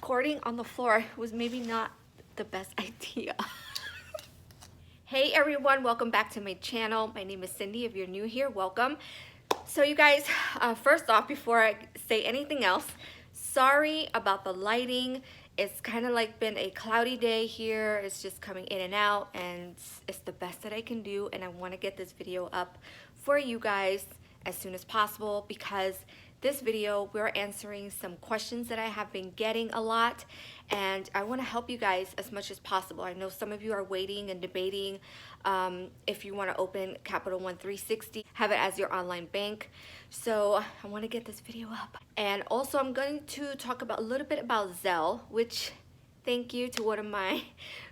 recording on the floor was maybe not the best idea. Hey everyone, welcome back to my channel. My name is Cindy. If you're new here, welcome. So you guys, first off, before I say anything else, sorry about the lighting. It's kind of like been a cloudy day here. It's just coming in and out, and it's the best that I can do, and I want to get this video up for you guys as soon as possible because this video we're answering some questions that I have been getting a lot, and I want to help you guys as much as possible. I know some of you are waiting and debating if you want to open Capital One 360, have it as your online bank. So I want to get this video up, and also I'm going to talk about a little bit about Zelle, which thank you to one of my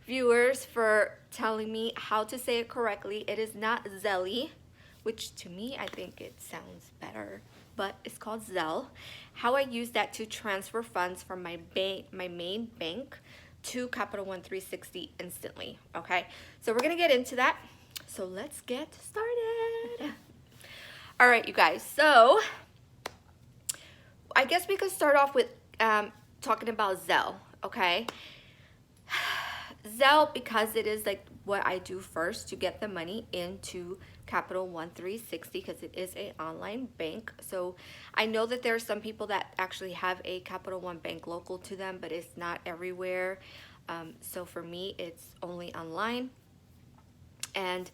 viewers for telling me how to say it correctly. It is not Zelle, which to me I think it sounds better, but it's called Zell. How I use that to transfer funds from my main bank to Capital One 360 instantly. Okay, so we're gonna get into that. So let's get started. All right, you guys. So I guess we could start off with talking about Zell. Okay, Zell, because it is like what I do first to get the money into Capital One 360, because it is an online bank. So I know that there are some people that actually have a Capital One bank local to them, but it's not everywhere. So for me, it's only online. And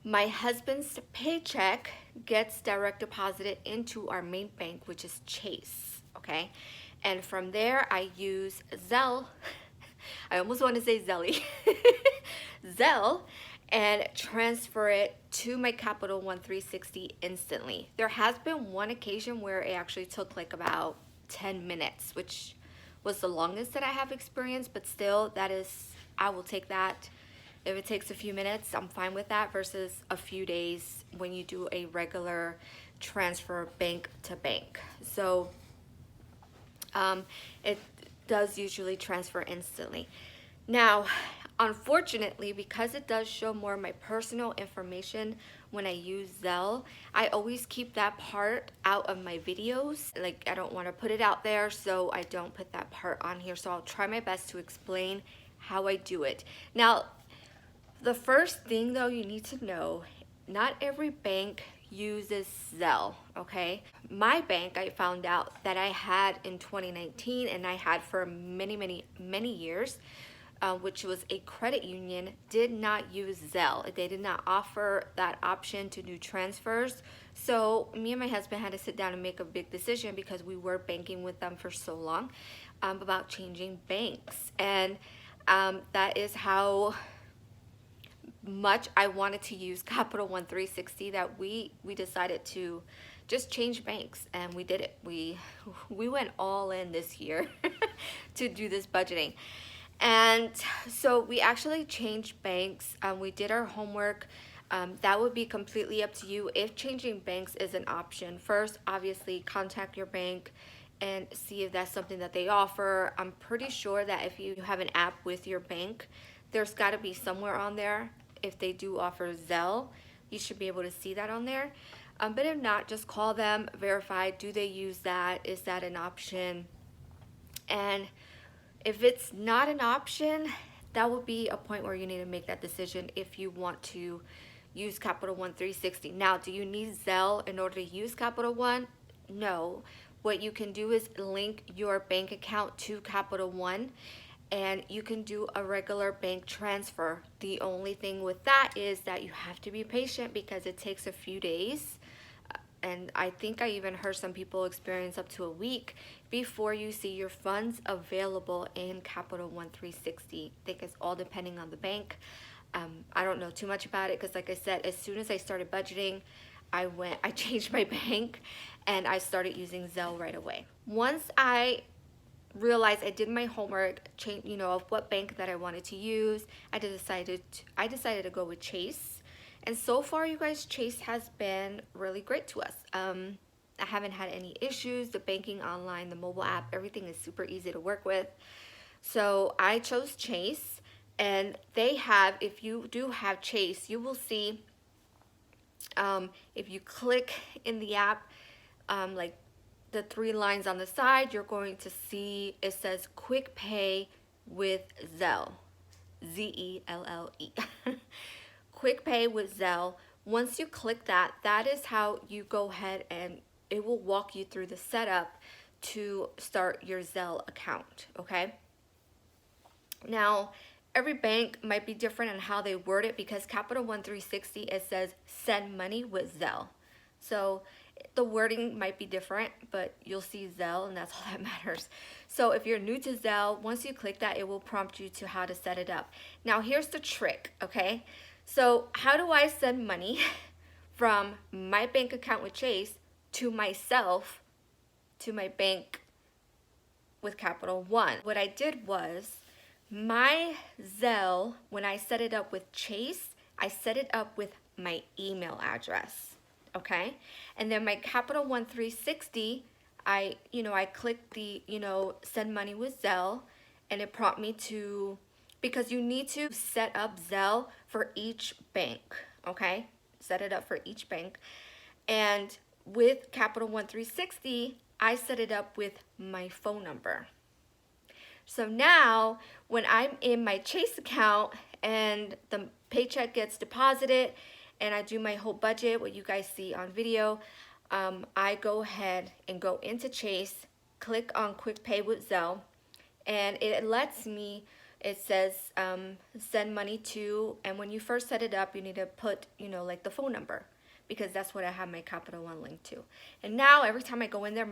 my husband's paycheck gets direct deposited into our main bank, which is Chase. Okay, and from there I use Zell. I almost want to say Zelly. Zell, and transfer it to my Capital One 360 instantly. There has been one occasion where it actually took like about 10 minutes, which was the longest that I have experienced, but still, that is, I will take that. If it takes a few minutes, I'm fine with that versus a few days when you do a regular transfer bank to bank. So it does usually transfer instantly. Now, unfortunately, because it does show more of my personal information when I use Zelle, I always keep that part out of my videos. Like, I don't want to put it out there, so I don't put that part on here. So I'll try my best to explain how I do it. Now, the first thing though you need to know, not every bank uses Zelle, okay? My bank, I found out that I had in 2019 and I had for many years, which was a credit union, did not use Zelle. They did not offer that option to do transfers. So me and my husband had to sit down and make a big decision because we were banking with them for so long about changing banks. And that is how much I wanted to use Capital One 360 that we decided to just change banks, and we did it. We went all in this year to do this budgeting. And so we actually changed banks. We did our homework. That would be completely up to you if changing banks is an option. First, obviously, contact your bank and see if that's something that they offer. I'm pretty sure that if you have an app with your bank, there's got to be somewhere on there. If they do offer Zelle, you should be able to see that on there. But if not, just call them, verify, do they use that? Is that an option? And if it's not an option, that would be a point where you need to make that decision if you want to use Capital One 360. Now, do you need Zelle in order to use Capital One? No. What you can do is link your bank account to Capital One, and you can do a regular bank transfer. The only thing with that is that you have to be patient because it takes a few days. And I think I even heard some people experience up to a week before you see your funds available in Capital One 360. I think it's all depending on the bank. I don't know too much about it because, like I said, as soon as I started budgeting, I changed my bank and I started using Zelle right away. Once I realized I did my homework, of what bank that I wanted to use, I decided to go with Chase. And so far, you guys, Chase has been really great to us. I haven't had any issues. The banking online, the mobile app, everything is super easy to work with. So I chose Chase, and they have, if you do have Chase, you will see, if you click in the app, like the three lines on the side, you're going to see it says quick pay with Zelle. Z-E-L-L-E. Quick pay with Zelle. Once you click that, that is how you go ahead and it will walk you through the setup to start your Zelle account, okay? Now, every bank might be different in how they word it, because Capital One 360, it says send money with Zelle. So the wording might be different, but you'll see Zelle, and that's all that matters. So if you're new to Zelle, once you click that, it will prompt you to how to set it up. Now here's the trick, okay? So how do I send money from my bank account with Chase to myself, to my bank with Capital One? What I did was, my Zelle, when I set it up with Chase, I set it up with my email address, okay? And then my Capital One 360, I clicked the, send money with Zelle, and it prompted me to, because you need to set up Zelle for each bank, okay? Set it up for each bank. And with Capital One 360, I set it up with my phone number. So now when I'm in my Chase account and the paycheck gets deposited and I do my whole budget, what you guys see on video, I go ahead and go into Chase, click on Quick Pay with Zelle, and it lets me, it says send money to, and when you first set it up, you need to put, like the phone number, because that's what I have my Capital One link to. And now every time I go in there,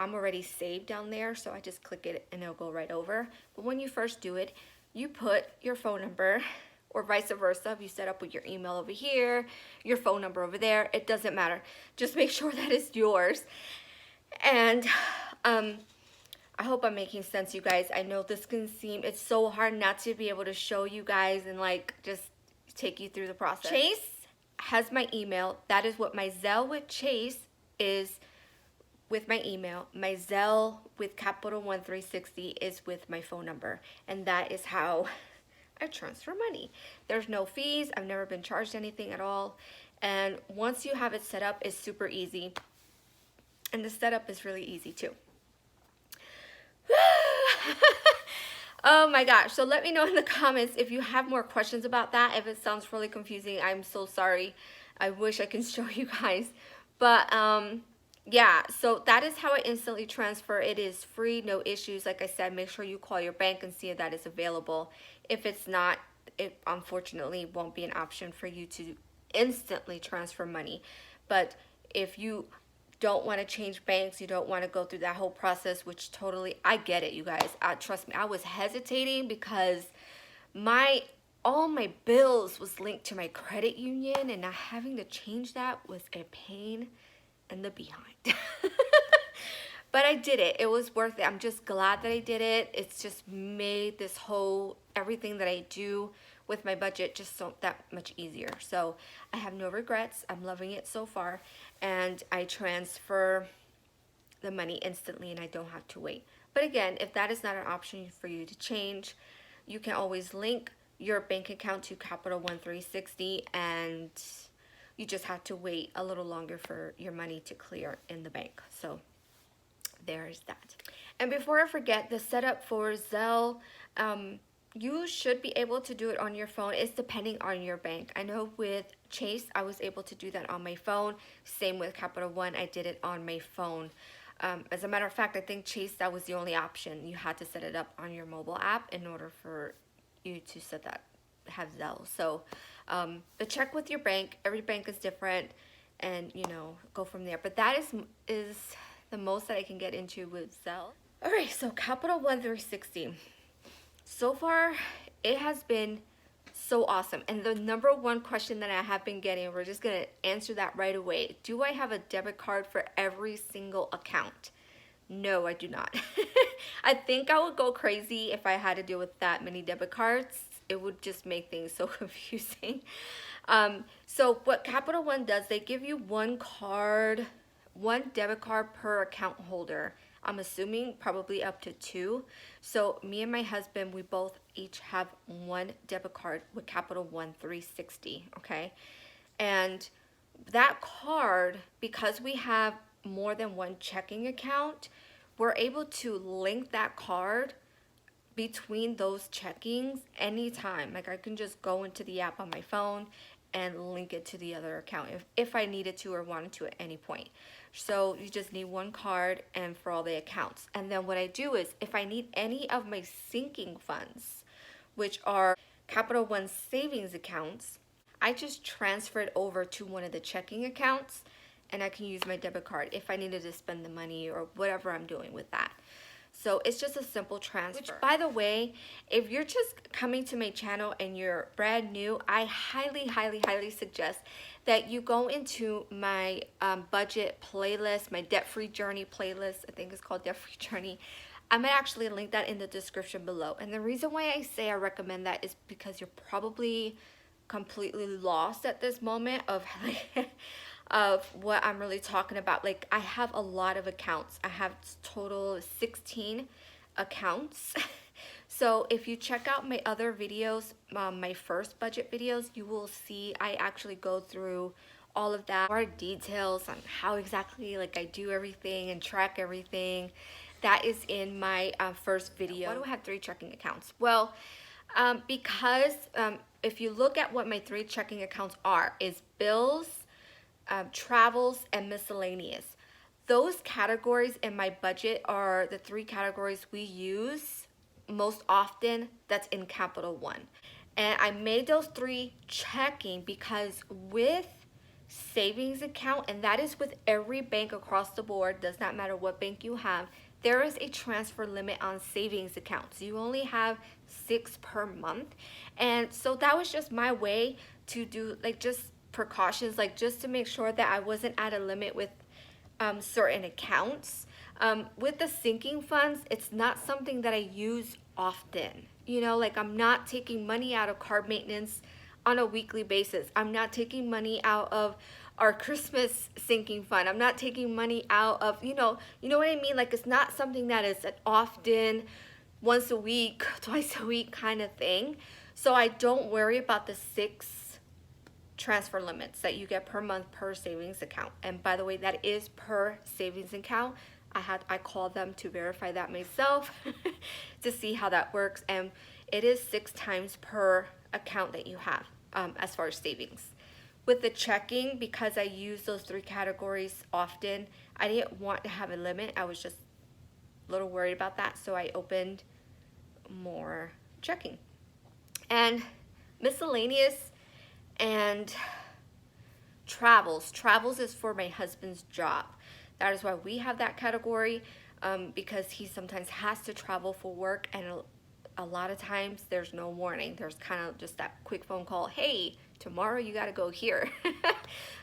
I'm already saved down there, so I just click it and it'll go right over. But when you first do it, you put your phone number, or vice versa. If you set up with your email over here, your phone number over there, it doesn't matter. Just make sure that it's yours. And I hope I'm making sense, you guys. I know this can seem, it's so hard not to be able to show you guys and like just take you through the process. Chase has my email. That is what my Zelle with Chase is, with my email. My Zelle with Capital One 360 is with my phone number. And that is how I transfer money. There's no fees. I've never been charged anything at all. And once you have it set up, it's super easy. And the setup is really easy too. Oh my gosh. So let me know in the comments if you have more questions about that. If it sounds really confusing, I'm so sorry. I wish I can show you guys. But yeah, so that is how I instantly transfer. It is free, no issues. Like I said, make sure you call your bank and see if that is available. If it's not, it unfortunately won't be an option for you to instantly transfer money. But if you don't want to change banks, you don't want to go through that whole process, which totally, I get it, you guys. Trust me, I was hesitating because all my bills was linked to my credit union, and now having to change that was a pain in the behind. But I did it. It was worth it. I'm just glad that I did it. It's just made this whole, everything that I do with my budget just so that much easier. So I have no regrets. I'm loving it so far. And I transfer the money instantly and I don't have to wait. But again, if that is not an option for you to change, you can always link your bank account to Capital One 360, and you just have to wait a little longer for your money to clear in the bank. So there's that. And before I forget, the setup for Zelle, you should be able to do it on your phone. It's depending on your bank. I know with Chase, I was able to do that on my phone. Same with Capital One, I did it on my phone. As a matter of fact, I think Chase, that was the only option. You had to set it up on your mobile app in order for you to set that, have Zelle. So, but check with your bank. Every bank is different, and go from there. But that is the most that I can get into with Zelle. All right, so Capital One 360. So far, it has been so awesome. And the number one question that I have been getting, we're just going to answer that right away. Do I have a debit card for every single account? No, I do not. I think I would go crazy if I had to deal with that many debit cards. It would just make things so confusing. So what Capital One does, they give you one debit card per account holder. I'm assuming probably up to 2. So me and my husband, we both each have one debit card with Capital One 360, okay? And that card, because we have more than one checking account, we're able to link that card between those checkings anytime. Like I can just go into the app on my phone and link it to the other account if I needed to or wanted to at any point. So you just need one card and for all the accounts. And then what I do is if I need any of my sinking funds, which are Capital One savings accounts, I just transfer it over to one of the checking accounts and I can use my debit card if I needed to spend the money or whatever I'm doing with that. So it's just a simple transfer. Which, by the way, if you're just coming to my channel and you're brand new, I highly, highly, highly suggest that you go into my budget playlist, my debt-free journey playlist. I think it's called debt-free journey. I'm gonna actually link that in the description below. And the reason why I say I recommend that is because you're probably completely lost at this moment of like of what I'm really talking about. Like I have a lot of accounts. I have total 16 accounts. So if you check out my other videos, my first budget videos, you will see I actually go through all of that, more details on how exactly like I do everything and track everything. That is in my first video. Why do I have 3 checking accounts? Well, because if you look at what my 3 checking accounts are, is bills, travels, and miscellaneous. Those categories in my budget are the 3 categories we use most often that's in Capital One. And I made those 3 checking because with savings account, and that is with every bank across the board, does not matter what bank you have, there is a transfer limit on savings accounts. You only have 6 per month. And so that was just my way to do like just precautions, like just to make sure that I wasn't at a limit with certain accounts. With the sinking funds, it's not something that I use often. You know, like I'm not taking money out of card maintenance on a weekly basis. I'm not taking money out of our Christmas sinking fund. I'm not taking money out of, you know what I mean? Like it's not something that is an often, once a week, twice a week kind of thing. So I don't worry about the 6 transfer limits that you get per month per savings account. And by the way, that is per savings account. I called them to verify that myself to see how that works, and it is 6 times per account that you have as far as savings. With the checking, because I use those 3 categories often, I didn't want to have a limit. I was just a little worried about that, so I opened more checking. And miscellaneous and travels is for my husband's job. That is why we have that category, because he sometimes has to travel for work, and a lot of times there's no warning. There's kind of just that quick phone call, hey, tomorrow you got to go here.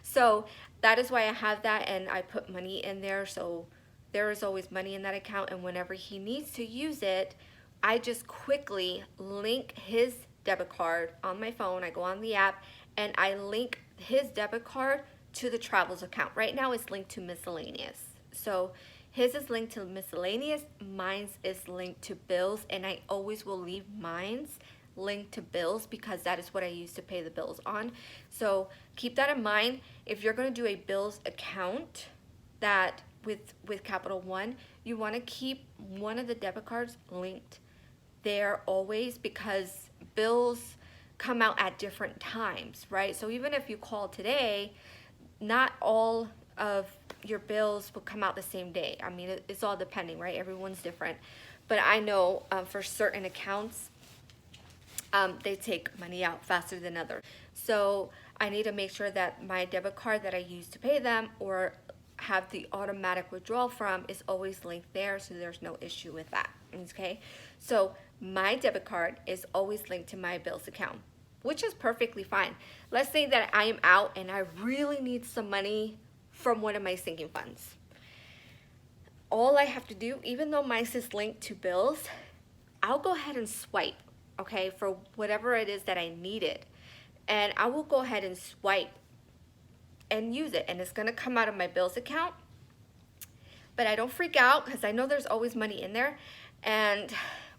So that is why I have that, and I put money in there, so there is always money in that account. And whenever he needs to use it, I just quickly link his debit card on my phone. I go on the app and I link his debit card to the travels account. Right now it's linked to miscellaneous. So his is linked to miscellaneous, mine's is linked to bills, and I always will leave mine's linked to bills because that is what I use to pay the bills on. So keep that in mind. If you're going to do a bills account that with Capital One, you want to keep one of the debit cards linked there always, because bills come out at different times, right? So even if you call today, not all of your bills will come out the same day. I mean, it's all depending, right? Everyone's different. But I know for certain accounts, they take money out faster than others. So I need to make sure that my debit card that I use to pay them or have the automatic withdrawal from is always linked there, so there's no issue with that, okay? So my debit card is always linked to my bills account, which is perfectly fine. Let's say that I am out and I really need some money from one of my sinking funds. All I have to do, even though mine is linked to bills, I'll go ahead and swipe, okay, for whatever it is that I needed. And I will go ahead and swipe and use it, and it's gonna come out of my bills account. But I don't freak out because I know there's always money in there. And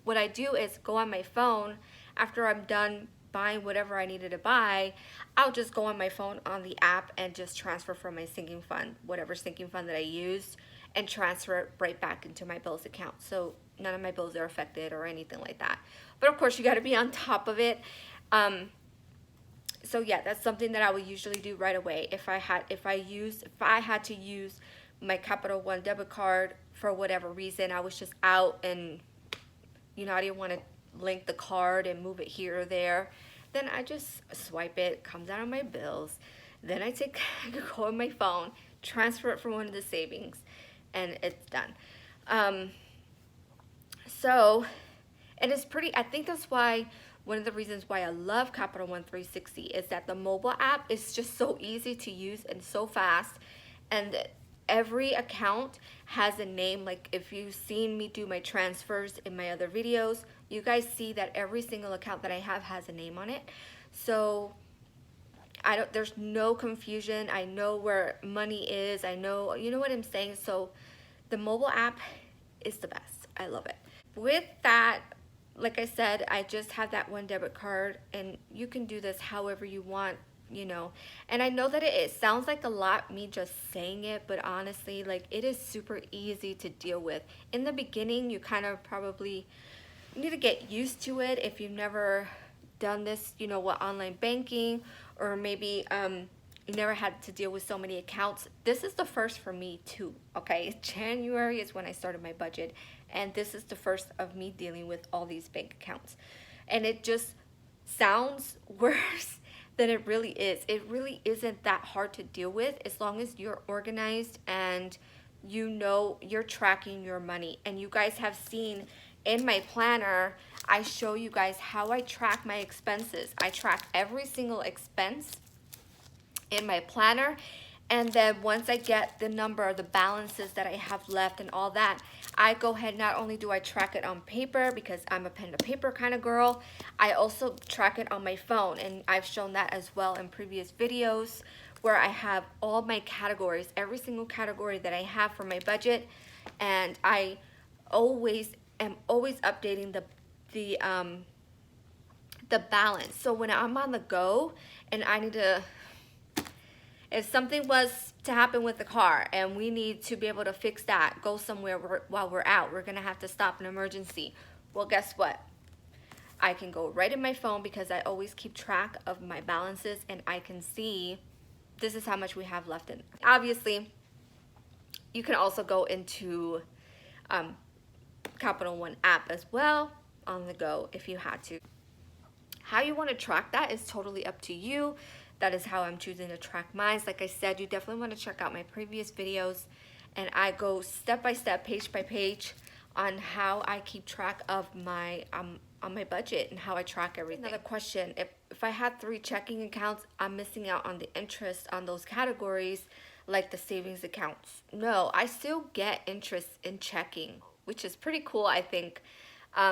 what I do is go on my phone after I'm done buying whatever I needed to buy, I'll just go on my phone on the app and just transfer from my sinking fund, whatever sinking fund that I used, and transfer it right back into my bills account. So none of my bills are affected or anything like that. But of course, you got to be on top of it. So yeah, that's something that I would usually do right away. If I had to use my Capital One debit card for whatever reason, I was just out and I didn't want to link the card and move it here or there, then I just swipe it, comes out of my bills. Then I go on my phone, transfer it from one of the savings, and it's done. So it is pretty, I think that's why one of the reasons why I love Capital One 360 is that the mobile app is just so easy to use and so fast. And every account has a name. Like if you've seen me do my transfers in my other videos, you guys see that every single account that I have has a name on it. So there's no confusion. I know where money is. I know, you know what I'm saying? So the mobile app is the best. I love it. With that, like I said, I just have that one debit card, and you can do this however you want, and I know that it sounds like a lot, me just saying it, but honestly, like, it is super easy to deal with. In the beginning, you kind of probably need to get used to it if you've never done this, with online banking, or maybe you never had to deal with so many accounts. This is the first for me too, okay? January is when I started my budget, and this is the first of me dealing with all these bank accounts. And it just sounds worse than it really is. It really isn't that hard to deal with as long as you're organized and you're tracking your money. And you guys have seen in my planner, I show you guys how I track my expenses. I track every single expense in my planner, and then once I get the number, the balances that I have left and all that, I go ahead, not only do I track it on paper because I'm a pen to paper kind of girl, I also track it on my phone, and I've shown that as well in previous videos where I have all my categories, every single category that I have for my budget, and I am always updating the balance. So when I'm on the go and I need to, if something was to happen with the car and we need to be able to fix that, go somewhere while we're out, we're gonna have to stop an emergency. Well, guess what? I can go right in my phone because I always keep track of my balances, and I can see this is how much we have left in. Obviously, you can also go into Capital One app as well on the go if you had to. How you want to track that is totally up to you. That is how I'm choosing to track mine. Like I said, you definitely want to check out my previous videos, and I go step by step, page by page on how I keep track of my on my budget and how I track everything. Another question, if I had 3 checking accounts, I'm missing out on the interest on those categories like the savings accounts. No, I still get interest in checking, which is pretty cool, I think,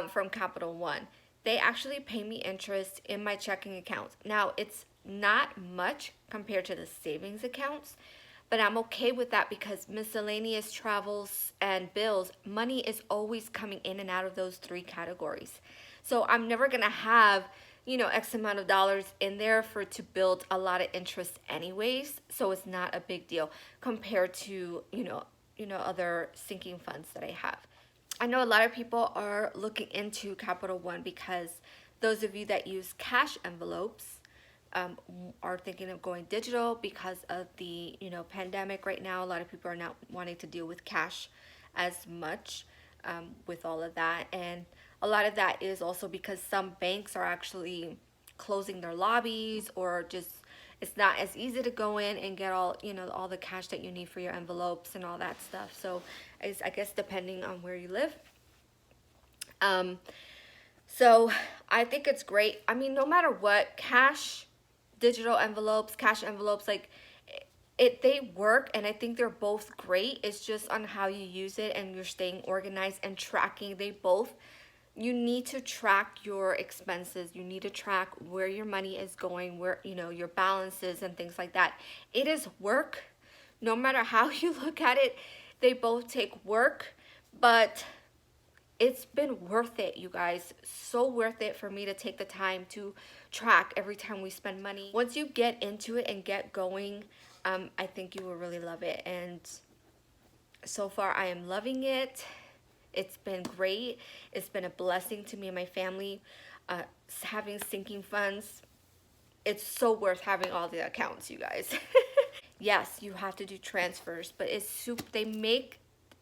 from Capital One. They actually pay me interest in my checking accounts. Now, it's not much compared to the savings accounts, but I'm okay with that because miscellaneous travels and bills, money is always coming in and out of those 3 categories. So I'm never gonna have, X amount of dollars in there to build a lot of interest anyways. So it's not a big deal compared to, other sinking funds that I have. I know a lot of people are looking into Capital One because those of you that use cash envelopes are thinking of going digital because of the pandemic right now. A lot of people are not wanting to deal with cash as much with all of that, and a lot of that is also because some banks are actually closing their lobbies, or just it's not as easy to go in and get all all the cash that you need for your envelopes and all that stuff. So I guess depending on where you live. So I think it's great. I mean, no matter what, digital envelopes, cash envelopes, like they work, and I think they're both great. It's just on how you use it, and you're staying organized and tracking. You need to track your expenses. You need to track where your money is going, where your balances and things like that. It is work. No matter how you look at it, they both take work, but it's been worth it, you guys. So worth it for me to take the time to track every time we spend money. Once you get into it and get going, I think you will really love it. And so far, I am loving it. It's been great. It's been a blessing to me and my family. Having sinking funds, it's so worth having all the accounts, you guys. Yes, you have to do transfers, but they make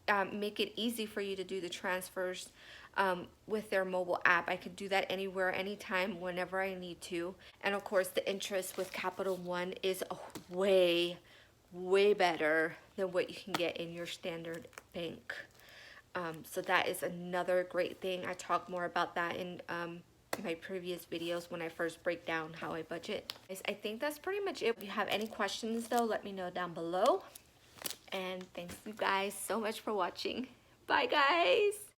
it easy for you to do the transfers with their mobile app. I could do that anywhere, anytime, whenever I need to. And of course, the interest with Capital One is way, way better than what you can get in your standard bank. So that is another great thing. I talk more about that in my previous videos when I first break down how I budget. I think that's pretty much it. If you have any questions though, let me know down below. And thanks you guys so much for watching. Bye guys!